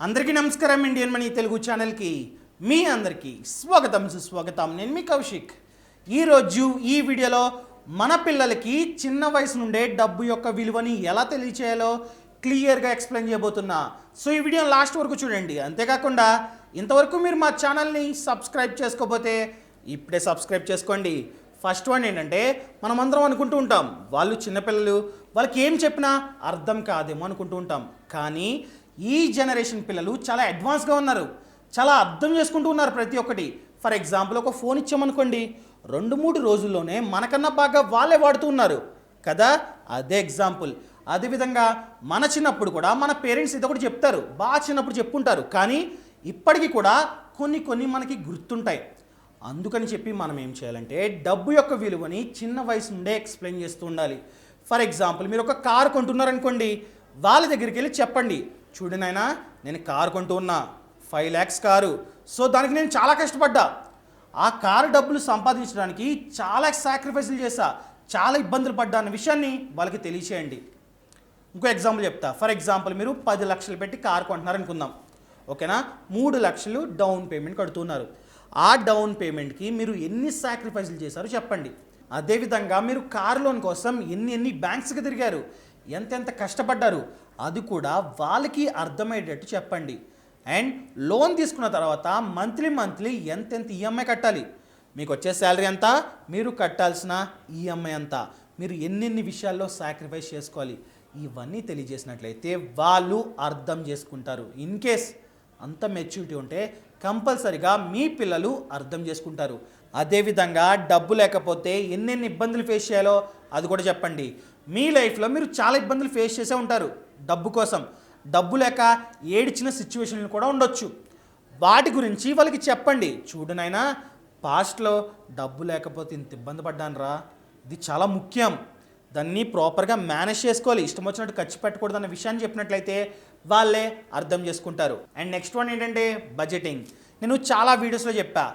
అందరికీ నమస్కారం. Indian money Telugu ఛానల్కి మీ అందరికీ స్వాగతం సుస్వాగతం. నేను మీ కౌశిక్. ఈరోజు ఈ వీడియోలో మన పిల్లలకి చిన్న వయసు నుండే డబ్బు యొక్క విలువని ఎలా తెలియచేయాలో క్లియర్గా ఎక్స్ప్లెయిన్ చేయబోతున్నా. సో ఈ వీడియో లాస్ట్ వరకు చూడండి. అంతేకాకుండా ఇంతవరకు మీరు మా ఛానల్ని సబ్స్క్రైబ్ చేసుకోకపోతే ఇప్పుడే సబ్స్క్రైబ్ చేసుకోండి. ఫస్ట్ వన్ ఏంటంటే, మనమందరం అనుకుంటూ ఉంటాం వాళ్ళు చిన్నపిల్లలు, వాళ్ళకి ఏం చెప్పినా అర్థం కాదేమో అనుకుంటూ ఉంటాం. కానీ ఈ జనరేషన్ పిల్లలు చాలా అడ్వాన్స్గా ఉన్నారు, చాలా అర్థం చేసుకుంటూ ఉన్నారు ప్రతి ఒక్కటి. ఫర్ ఎగ్జాంపుల్, ఒక ఫోన్ ఇచ్చామనుకోండి, 2-3 రోజుల్లోనే మనకన్నా బాగా వాళ్ళే వాడుతూ ఉన్నారు కదా. అదే ఎగ్జాంపుల్. అదేవిధంగా మన చిన్నప్పుడు కూడా మన పేరెంట్స్ ఇది ఒకటి చెప్తారు, బాగా చిన్నప్పుడు చెప్పుంటారు. కానీ ఇప్పటికీ కూడా కొన్ని మనకి గుర్తుంటాయి. అందుకని చెప్పి మనం ఏం చేయాలంటే, డబ్బు యొక్క విలువని చిన్న వయసు నుండే ఎక్స్ప్లెయిన్ చేస్తూ ఉండాలి. ఫర్ ఎగ్జాంపుల్, మీరు ఒక కారు కొంటున్నారనుకోండి, వాళ్ళ దగ్గరికి వెళ్ళి చెప్పండి, చూడు నాయనా, నేను కారు కొంటూ ఉన్నా, 5 lakhs కారు. సో దానికి నేను చాలా కష్టపడ్డా, ఆ కారు డబ్బులు సంపాదించడానికి చాలా సాక్రిఫైస్లు చేశా, చాలా ఇబ్బందులు పడ్డా అన్న విషయాన్ని వాళ్ళకి తెలియచేయండి. ఇంకో ఎగ్జాంపుల్ చెప్తా. ఫర్ ఎగ్జాంపుల్, మీరు 10 లక్షలు పెట్టి కారు కొంటున్నారు అనుకుందాం, ఓకేనా. 3 లక్షలు డౌన్ పేమెంట్ కడుతున్నారు. ఆ డౌన్ పేమెంట్కి మీరు ఎన్ని సాక్రిఫైస్లు చేశారో చెప్పండి. అదేవిధంగా మీరు కారు లోన్ కోసం ఎన్ని బ్యాంక్స్కి తిరిగారు, ఎంతెంత కష్టపడ్డారు, అది కూడా వాళ్ళకి అర్థమయ్యేటట్టు చెప్పండి. అండ్ లోన్ తీసుకున్న తర్వాత మంత్లీ ఎంతెంత ఈఎంఐ కట్టాలి, మీకు వచ్చే శాలరీ ఎంత, మీరు కట్టాల్సిన ఈఎంఐ ఎంత, మీరు ఎన్ని విషయాల్లో సాక్రిఫైస్ చేసుకోవాలి, ఇవన్నీ తెలియజేసినట్లయితే వాళ్ళు అర్థం చేసుకుంటారు. ఇన్ కేస్ అంత మెచ్యూరిటీ ఉంటే కంపల్సరిగా మీ పిల్లలు అర్థం చేసుకుంటారు. అదేవిధంగా డబ్బు లేకపోతే ఎన్నెన్ని ఇబ్బందులు ఫేస్ చేయాలో అది కూడా చెప్పండి. మీ లైఫ్లో మీరు చాలా ఇబ్బందులు ఫేస్ చేసే ఉంటారు డబ్బు కోసం. డబ్బు లేక ఏడ్చిన సిచ్యువేషన్లు కూడా ఉండొచ్చు. వాటి గురించి వాళ్ళకి చెప్పండి. చూడు నాయనా, పాస్ట్లో డబ్బు లేకపోతే ఇంత ఇబ్బంది పడ్డాను రా, ఇది చాలా ముఖ్యం, దాన్ని ప్రాపర్గా మేనేజ్ చేసుకోవాలి, ఇష్టం వచ్చినట్టు ఖర్చు పెట్టకూడదు అన్న విషయాన్ని చెప్పినట్లయితే వాళ్ళే అర్థం చేసుకుంటారు. అండ్ నెక్స్ట్ వన్ ఏంటంటే బడ్జెటింగ్. నేను చాలా వీడియోస్లో చెప్పా,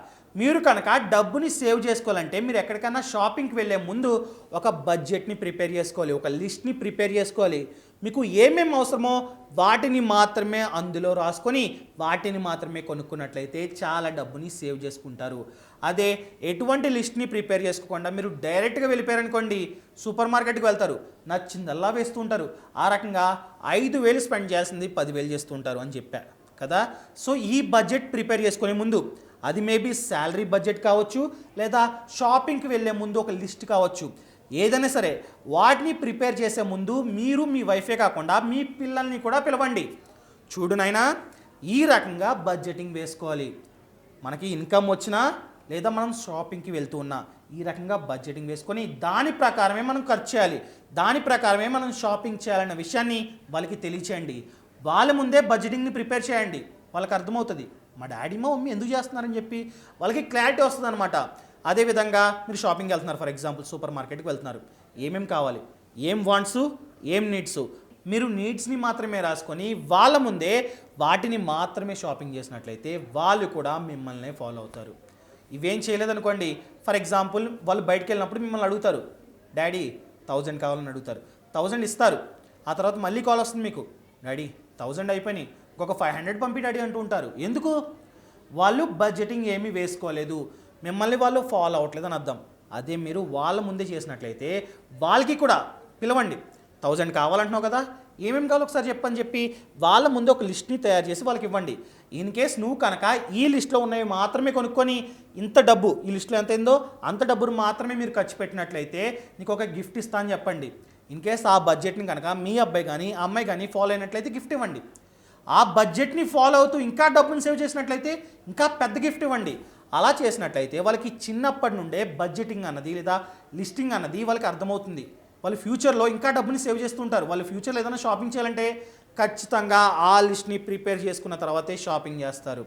మీరు కనుక డబ్బుని సేవ్ చేసుకోవాలంటే మీరు ఎక్కడికైనా షాపింగ్కి వెళ్ళే ముందు ఒక బడ్జెట్ని ప్రిపేర్ చేసుకోవాలి, ఒక లిస్ట్ని ప్రిపేర్ చేసుకోవాలి. మీకు ఏమేమి అవసరమో వాటిని మాత్రమే అందులో రాసుకొని వాటిని మాత్రమే కొనుక్కున్నట్లయితే చాలా డబ్బుని సేవ్ చేసుకుంటారు. అదే ఎటువంటి లిస్ట్ని ప్రిపేర్ చేసుకోకుండా మీరు డైరెక్ట్గా వెళ్ళిపోయారనుకోండి, సూపర్ మార్కెట్కి వెళ్తారు, నచ్చిందల్లా వేస్తూ ఉంటారు. ఆ రకంగా 5,000 స్పెండ్ చేస్తుంది 10,000 చేస్తూ ఉంటారు అని చెప్పా కదా. సో ఈ బడ్జెట్ ప్రిపేర్ చేసుకునే ముందు, అది మేబీ శాలరీ బడ్జెట్ కావచ్చు, లేదా షాపింగ్కి వెళ్ళే ముందు ఒక లిస్ట్ కావచ్చు, ఏదైనా సరే వాటిని ప్రిపేర్ చేసే ముందు మీరు మీ వైఫే కాకుండా మీ పిల్లల్ని కూడా పిలవండి. చూడు నాయనా, ఈ రకంగా బడ్జెటింగ్ వేసుకోవాలి, మనకి ఇన్కమ్ వచ్చినా లేదా మనం షాపింగ్కి వెళ్తూ ఉన్నా ఈ రకంగా బడ్జెటింగ్ వేసుకొని దాని ప్రకారమే మనం ఖర్చు చేయాలి, దాని ప్రకారమే మనం షాపింగ్ చేయాలన్న విషయాన్ని వాళ్ళకి తెలియచేయండి. వాళ్ళ ముందే బడ్జెటింగ్ని ప్రిపేర్ చేయండి, వాళ్ళకి అర్థమవుతుంది మా డాడీ మా మమ్మీ ఎందుకు చేస్తున్నారని చెప్పి వాళ్ళకి క్లారిటీ వస్తుంది అనమాట. అదేవిధంగా మీరు షాపింగ్కి వెళ్తున్నారు, ఫర్ ఎగ్జాంపుల్ సూపర్ మార్కెట్కి వెళ్తున్నారు, ఏమేమి కావాలి, ఏం వాంట్స్, ఏం నీడ్స్, మీరు నీడ్స్ని మాత్రమే రాసుకొని వాళ్ళ ముందే వాటిని మాత్రమే షాపింగ్ చేసినట్లయితే వాళ్ళు కూడా మిమ్మల్ని ఫాలో అవుతారు. ఇవేం చేయలేదనుకోండి, ఫర్ ఎగ్జాంపుల్ వాళ్ళు బయటకు వెళ్ళినప్పుడు మిమ్మల్ని అడుగుతారు, డాడీ 1000 కావాలని అడుగుతారు, 1000 ఇస్తారు. ఆ తర్వాత మళ్ళీ కాల్ వస్తుంది మీకు, డాడీ 1000 అయిపోయినాయి, ఇంకొక 500 పంపి డాడీ అంటూ ఉంటారు. ఎందుకు? వాళ్ళు బడ్జెటింగ్ ఏమీ వేసుకోలేదు, మిమ్మల్ని వాళ్ళు ఫాలో అవ్వట్లేదు అని అర్థం. అదే మీరు వాళ్ళ ముందే చేసినట్లయితే వాళ్ళకి కూడా పిలవండి, 1000 కావాలంటున్నావు కదా, ఏమేమి కావాలో ఒకసారి చెప్పని చెప్పి వాళ్ళ ముందు ఒక లిస్ట్ని తయారు చేసి వాళ్ళకి ఇవ్వండి. ఇన్ కేస్ నువ్వు కనుక ఈ లిస్ట్లో ఉన్నవి మాత్రమే కొనుక్కొని ఇంత డబ్బు, ఈ లిస్ట్లో ఎంత అయిందో అంత డబ్బును మాత్రమే మీరు ఖర్చు పెట్టినట్లయితే నీకు ఒక గిఫ్ట్ ఇస్తా అని చెప్పండి. ఇన్ కేస్ ఆ బడ్జెట్ని కనుక మీ అబ్బాయి కానీ అమ్మాయి కానీ ఫాలో అయినట్లయితే గిఫ్ట్ ఇవ్వండి. ఆ బడ్జెట్ని ఫాలో అవుతూ ఇంకా డబ్బుని సేవ్ చేసినట్లయితే ఇంకా పెద్ద గిఫ్ట్ ఇవ్వండి. అలా చేసినట్లయితే వాళ్ళకి చిన్నప్పటి నుండే బడ్జెటింగ్ అన్నది లేదా లిస్టింగ్ అన్నది వాళ్ళకి అర్థమవుతుంది. వాళ్ళు ఫ్యూచర్లో ఇంకా డబ్బుని సేవ్ చేస్తుంటారు. వాళ్ళు ఫ్యూచర్లో ఏదైనా షాపింగ్ చేయాలంటే ఖచ్చితంగా ఆ లిస్ట్ని ప్రిపేర్ చేసుకున్న తర్వాతే షాపింగ్ చేస్తారు.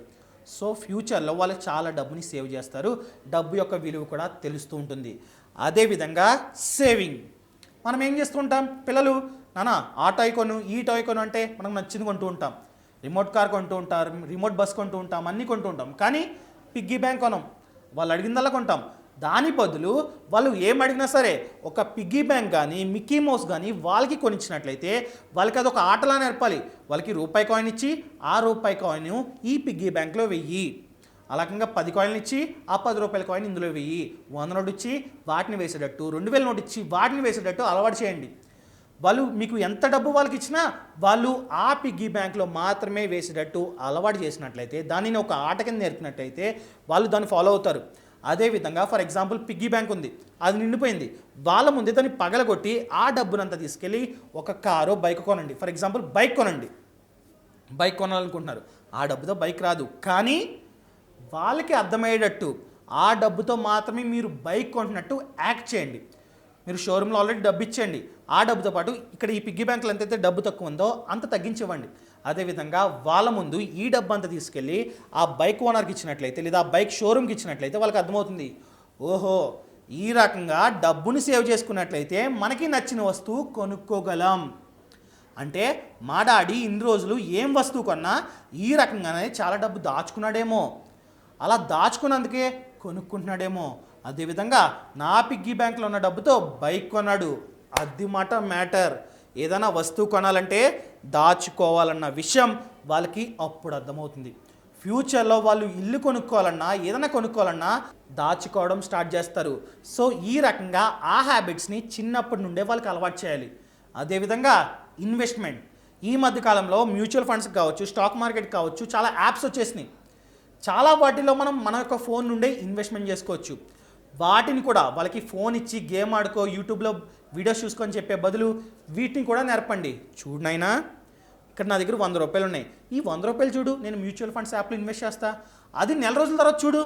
సో ఫ్యూచర్లో వాళ్ళు చాలా డబ్బుని సేవ్ చేస్తారు, డబ్బు యొక్క విలువ కూడా తెలుస్తూ ఉంటుంది. అదేవిధంగా సేవింగ్. మనం ఏం చేస్తూ ఉంటాం, పిల్లలు నానా ఆ టాయ్ కొను ఈ టాయ్ కొను అంటే మనకు నచ్చింది కొంటూ ఉంటాం, రిమోట్ కార్ కొంటూ ఉంటారు, రిమోట్ బస్ కొంటూ ఉంటాం, అన్నీ కొంటూ ఉంటాం. కానీ పిగ్గీ బ్యాంక్ కొనం, వాళ్ళు అడిగిందల్లా కొంటాం. దాని బదులు వాళ్ళు ఏం అడిగినా సరే ఒక పిగ్గీ బ్యాంక్ కానీ మిక్కీ మౌస్ కానీ వాళ్ళకి కొనిచ్చినట్లయితే వాళ్ళకి అదొక ఆటలా నేర్పాలి. వాళ్ళకి రూపాయి కాయిన్ ఇచ్చి ఆ రూపాయి కాయిన్ ఈ పిగ్గీ బ్యాంక్లో వెయ్యి, అలాగంగా 10 కాయిన్లు ఇచ్చి ఆ 10 రూపాయల కాయిన్ ఇందులో వెయ్యి, 100 నోటు ఇచ్చి వాటిని వేసేటట్టు, 2000 నోటు ఇచ్చి వాటిని వేసేటట్టు అలవాటు చేయండి. వాళ్ళు మీకు ఎంత డబ్బు వాళ్ళకి ఇచ్చినా వాళ్ళు ఆ పిగ్గీ బ్యాంక్లో మాత్రమే వేసేటట్టు అలవాటు చేసినట్లయితే, దానిని ఒక ఆట కింద నేర్పినట్లయితే వాళ్ళు దాన్ని ఫాలో అవుతారు. అదేవిధంగా ఫర్ ఎగ్జాంపుల్ పిగ్గీ బ్యాంక్ ఉంది, అది నిండిపోయింది, వాళ్ళ ముందే దాన్ని పగలగొట్టి ఆ డబ్బునంతా తీసుకెళ్ళి ఒక కారు బైక్ కొనండి. ఫర్ ఎగ్జాంపుల్ బైక్ కొనండి, బైక్ కొనాలనుకుంటున్నారు, ఆ డబ్బుతో బైక్ రాదు, కానీ వాళ్ళకి అర్థమయ్యేటట్టు ఆ డబ్బుతో మాత్రమే మీరు బైక్ కొంటున్నట్టు యాక్ట్ చేయండి. మీరు షోరూంలో ఆల్రెడీ డబ్బు ఇచ్చేయండి, ఆ డబ్బుతో పాటు ఇక్కడ ఈ పిగ్గీ బ్యాంకులో ఎంతైతే డబ్బు తక్కువ ఉందో అంత తగ్గించివ్వండి. అదేవిధంగా వాళ్ళ ముందు ఈ డబ్బు అంతా తీసుకెళ్ళి ఆ బైక్ ఓనర్కి ఇచ్చినట్లయితే లేదా ఆ బైక్ షోరూమ్కి ఇచ్చినట్లయితే వాళ్ళకి అర్థమవుతుంది, ఓహో ఈ రకంగా డబ్బుని సేవ్ చేసుకున్నట్లయితే మనకి నచ్చిన వస్తువు కొనుక్కోగలం. అంటే మా డాడీ ఇన్ని రోజులు ఏం వస్తువు కొన్నా ఈ రకంగానే చాలా డబ్బు దాచుకున్నాడేమో, అలా దాచుకున్నందుకే కొనుక్కుంటున్నాడేమో. అదేవిధంగా నా పిగ్గీ బ్యాంక్లో ఉన్న డబ్బుతో బైక్ కొన్నాడు, అది మాట మ్యాటర్. ఏదైనా వస్తువు కొనాలంటే దాచుకోవాలన్న విషయం వాళ్ళకి అప్పుడు అర్థమవుతుంది. ఫ్యూచర్లో వాళ్ళు ఇల్లు కొనుక్కోవాలన్నా ఏదైనా కొనుక్కోవాలన్నా దాచుకోవడం స్టార్ట్ చేస్తారు. సో ఈ రకంగా ఆ హ్యాబిట్స్ని చిన్నప్పటి నుండే వాళ్ళకి అలవాటు చేయాలి. అదేవిధంగా ఇన్వెస్ట్మెంట్, ఈ మధ్యకాలంలో మ్యూచువల్ ఫండ్స్ కావచ్చు, స్టాక్ మార్కెట్ కావచ్చు, చాలా యాప్స్ వచ్చేసినాయి. చాలా వాటిలో మనం మన యొక్క ఫోన్ నుండే ఇన్వెస్ట్మెంట్ చేసుకోవచ్చు. వాటిని కూడా వాళ్ళకి ఫోన్ ఇచ్చి గేమ్ ఆడుకో, యూట్యూబ్లో వీడియోస్ చూసుకొని చెప్పే బదులు వీటిని కూడా నేర్పండి. చూడనైనా ఇక్కడ నా దగ్గర 100 రూపాయలు ఉన్నాయి, ఈ 100 రూపాయలు చూడు నేను మ్యూచువల్ ఫండ్స్ యాప్లో ఇన్వెస్ట్ చేస్తా, అది నెల రోజుల తర్వాత చూడు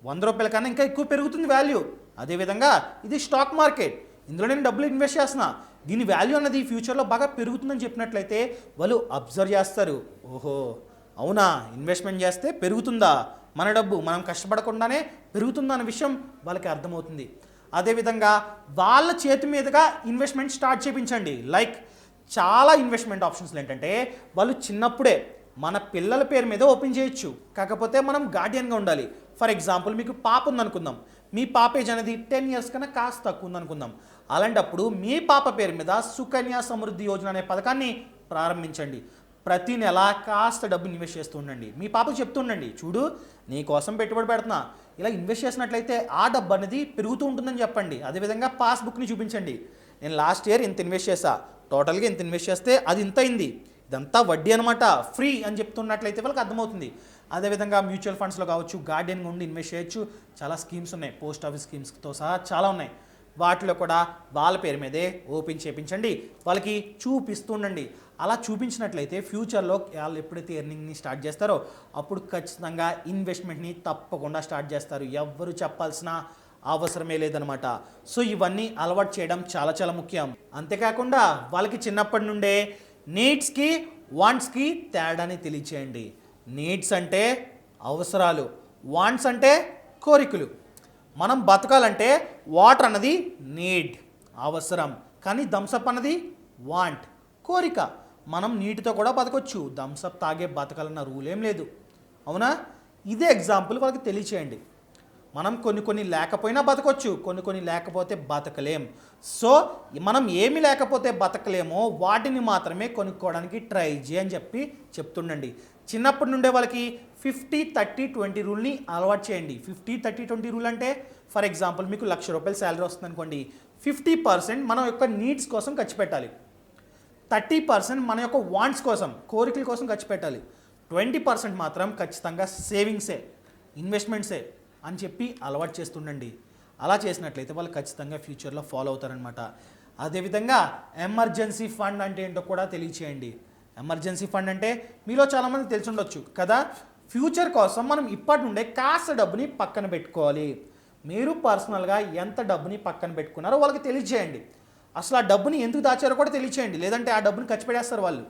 100 రూపాయల కన్నా ఇంకా ఎక్కువ పెరుగుతుంది వాల్యూ. అదేవిధంగా ఇది స్టాక్ మార్కెట్, ఇందులో నేను డబ్బులు ఇన్వెస్ట్ చేస్తున్నా, దీని వాల్యూ అన్నది ఫ్యూచర్లో బాగా పెరుగుతుందని చెప్పినట్లయితే వాళ్ళు అబ్జర్వ్ చేస్తారు, ఓహో అవునా ఇన్వెస్ట్మెంట్ చేస్తే పెరుగుతుందా, మన డబ్బు మనం కష్టపడకుండానే పెరుగుతుందా అనే విషయం వాళ్ళకి అర్థమవుతుంది. అదేవిధంగా వాళ్ళ చేతి మీదుగా ఇన్వెస్ట్మెంట్ స్టార్ట్ చేయించండి. లైక్ చాలా ఇన్వెస్ట్మెంట్ ఆప్షన్స్లు ఏంటంటే వాళ్ళు చిన్నప్పుడే మన పిల్లల పేరు మీద ఓపెన్ చేయొచ్చు, కాకపోతే మనం గార్డియన్గా ఉండాలి. ఫర్ ఎగ్జాంపుల్ మీకు పాప ఉందనుకుందాం, మీ పాప ఏజ్ అనేది 10 ఇయర్స్ కన్నా కాస్త తక్కువ ఉందనుకుందాం. అలాంటప్పుడు మీ పాప పేరు మీద సుకన్య సమృద్ధి యోజన అనే పథకాన్ని ప్రారంభించండి. ప్రతి నెల కాస్త డబ్బు ఇన్వెస్ట్ చేస్తూ ఉండండి. మీ పాపకు చెప్తూ ఉండండి, చూడు నీ కోసం పెట్టుబడి పెడుతున్నా, ఇలా ఇన్వెస్ట్ చేసినట్లయితే ఆ డబ్బు అనేది పెరుగుతూ ఉంటుందని చెప్పండి. అదేవిధంగా పాస్బుక్ని చూపించండి, నేను లాస్ట్ ఇయర్ ఇంత ఇన్వెస్ట్ చేశా, టోటల్గా ఇంత ఇన్వెస్ట్ చేస్తే అది ఇంత అయింది, ఇదంతా వడ్డీ అనమాట, ఫ్రీ అని చెప్తున్నట్లయితే వాళ్ళకి అర్థమవుతుంది. అదేవిధంగా మ్యూచువల్ ఫండ్స్లో కావచ్చు, గార్డెన్గా ఉండి ఇన్వెస్ట్ చేయొచ్చు, చాలా స్కీమ్స్ ఉన్నాయి, పోస్ట్ ఆఫీస్ స్కీమ్స్తో సహా చాలా ఉన్నాయి. వాటిలో కూడా వాళ్ళ పేరు మీదే ఓపెన్ చేయించండి, వాళ్ళకి చూపిస్తూ ఉండండి. అలా చూపించినట్లయితే ఫ్యూచర్లో వాళ్ళు ఎప్పుడైతే ఎర్నింగ్ని స్టార్ట్ చేస్తారో అప్పుడు ఖచ్చితంగా ఇన్వెస్ట్మెంట్ని తప్పకుండా స్టార్ట్ చేస్తారు, ఎవ్వరు చెప్పాల్సిన అవసరమే లేదనమాట. సో ఇవన్నీ అలవాటు చేయడం చాలా చాలా ముఖ్యం. అంతేకాకుండా వాళ్ళకి చిన్నప్పటి నుండే నీడ్స్కి వాంట్స్కి తేడాని తెలియచేయండి. నీడ్స్ అంటే అవసరాలు, వాంట్స్ అంటే కోరికలు. మనం బతకాలంటే వాటర్ అన్నది నీడ్ అవసరం, కానీ థమ్సప్ అన్నది వాంట్ కోరిక. మనం నీటితో కూడా బతకొచ్చు, థమ్సప్ తాగే బతకాలన్న రూల్ ఏం లేదు, అవునా? ఇదే ఎగ్జాంపుల్ వాళ్ళకి తెలియచేయండి. మనం కొన్ని లేకపోయినా బతకొచ్చు, కొన్ని లేకపోతే బతకలేం. సో మనం ఏమి లేకపోతే బతకలేమో వాటిని మాత్రమే కొనుక్కోవడానికి ట్రై చేయని చెప్తుండండి. చిన్నప్పటి నుండే వాళ్ళకి 50-30-20 రూల్ని అలవాటు చేయండి. 50-30-20 రూల్ అంటే ఫర్ ఎగ్జాంపుల్ మీకు 1,00,000 రూపాయలు శాలరీ వస్తుంది అనుకోండి, 50% మన యొక్క నీడ్స్ కోసం ఖర్చు పెట్టాలి, 30% మన యొక్క వాంట్స్ కోసం కోరికల కోసం ఖర్చు పెట్టాలి, 20% మాత్రం ఖచ్చితంగా సేవింగ్సే ఇన్వెస్ట్మెంట్సే అని చెప్పి అలవాటు చేస్తుండండి. అలా చేసినట్లయితే వాళ్ళు ఖచ్చితంగా ఫ్యూచర్లో ఫాలో అవుతారనమాట. అదేవిధంగా ఎమర్జెన్సీ ఫండ్ అంటే ఏంటో కూడా తెలియచేయండి. ఎమర్జెన్సీ ఫండ్ అంటే మీలో చాలామంది తెలిసి ఉండొచ్చు కదా, ఫ్యూచర్ కోసం మనం ఇప్పటి నుండే కాస్త డబ్బుని పక్కన పెట్టుకోవాలి. మీరు పర్సనల్గా ఎంత డబ్బుని పక్కన పెట్టుకున్నారో వాళ్ళకి తెలియచేయండి. అసలు ఆ డబ్బుని ఎందుకు దాచారో కూడా తెలియచేయండి, లేదంటే ఆ డబ్బుని ఖర్చు పెట్టేస్తారు వాళ్ళు.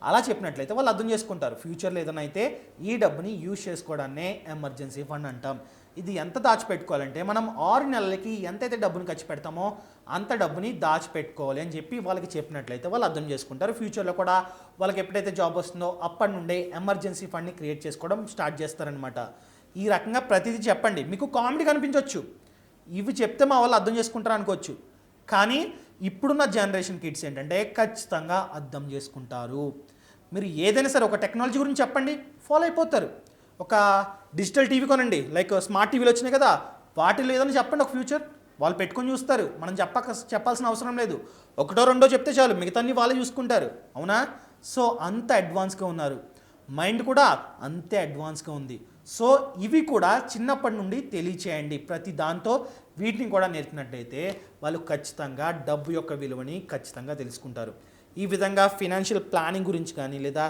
అలా చెప్పినట్లయితే వాళ్ళు అర్థం చేసుకుంటారు, ఫ్యూచర్లో ఏదైనా అయితే ఈ డబ్బుని యూజ్ చేసుకోవడాన్నే ఎమర్జెన్సీ ఫండ్ అంటాం. ఇది ఎంత దాచిపెట్టుకోవాలంటే మనం 6 నెలలకి ఎంతైతే డబ్బుని ఖర్చు పెడతామో అంత డబ్బుని దాచిపెట్టుకోవాలి అని చెప్పి వాళ్ళకి చెప్పినట్లయితే వాళ్ళు అర్థం చేసుకుంటారు. ఫ్యూచర్లో కూడా వాళ్ళకి ఎప్పుడైతే జాబ్ వస్తుందో అప్పటి నుండే ఎమర్జెన్సీ ఫండ్ని క్రియేట్ చేసుకోవడం స్టార్ట్ చేస్తారనమాట. ఈ రకంగా ప్రతిదీ చెప్పండి. మీకు కామెడీ కనిపించవచ్చు, ఇవి చెప్తే మా వాళ్ళు అర్థం చేసుకుంటారు అనుకోవచ్చు, కానీ ఇప్పుడున్న జనరేషన్ కిడ్స్ ఏంటంటే ఖచ్చితంగా అర్థం చేసుకుంటారు. మీరు ఏదైనా సరే ఒక టెక్నాలజీ గురించి చెప్పండి, ఫాలో అయిపోతారు. ఒక డిజిటల్ టీవీ కొనండి, లైక్ స్మార్ట్ టీవీలు వచ్చినాయి కదా, వాటిలో ఏదైనా చెప్పండి ఒక ఫ్యూచర్, వాళ్ళు పెట్టుకొని చూస్తారు. మనం చెప్పాల్సిన అవసరం లేదు. ఒకటో రెండో చెప్తే చాలు, మిగతాన్ని వాళ్ళే చూసుకుంటారు. అవునా? సో అంత అడ్వాన్స్గా ఉన్నారు. మైండ్ కూడా అంతే అడ్వాన్స్గా ఉంది. సో ఇవి కూడా చిన్నప్పటి నుండి తెలియచేయండి. ప్రతి దాంతో వీటిని కూడా నేర్పినట్టయితే వాళ్ళు ఖచ్చితంగా డబ్బు యొక్క విలువని ఖచ్చితంగా తెలుసుకుంటారు. ఈ విధంగా ఫినాన్షియల్ ప్లానింగ్ గురించి కానీ, లేదా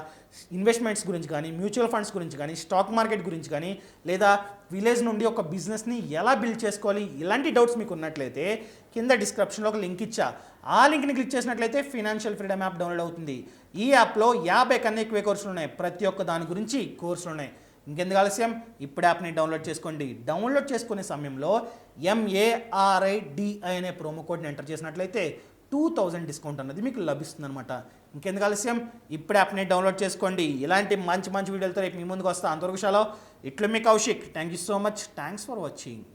ఇన్వెస్ట్మెంట్స్ గురించి కానీ, మ్యూచువల్ ఫండ్స్ గురించి కానీ, స్టాక్ మార్కెట్ గురించి కానీ, లేదా విలేజ్ నుండి ఒక బిజినెస్ని ఎలా బిల్డ్ చేసుకోవాలి, ఇలాంటి డౌట్స్ మీకు ఉన్నట్లయితే కింద డిస్క్రిప్షన్లో ఒక లింక్ ఇచ్చా. ఆ లింక్ని క్లిక్ చేసినట్లయితే ఫినాన్షియల్ ఫ్రీడమ్ యాప్ డౌన్లోడ్ అవుతుంది. ఈ యాప్లో 50 కన్నా ఎక్కువ కోర్సులు ఉన్నాయి. ప్రతి ఒక్క దాని గురించి కోర్సులు ఉన్నాయి. ఇంకెందుకు ఆలస్యం, ఇప్పుడు యాప్ని డౌన్లోడ్ చేసుకోండి. డౌన్లోడ్ చేసుకునే సమయంలో MARIDI అనే ప్రోమో కోడ్ని ఎంటర్ చేసినట్లయితే 2000 డిస్కౌంట్ అన్నది మీకు లభిస్తుంది అనమాట. ఇంకెందుకు ఆలస్యం, ఇప్పుడు యాప్ని డౌన్లోడ్ చేసుకోండి. ఇలాంటి మంచి మంచి వీడియోలతో రేపు మీ ముందుకు వస్తా. అంతవరకు సెలవు. ఇట్లు మీ Kaushik. Thank you so much. Thanks for watching.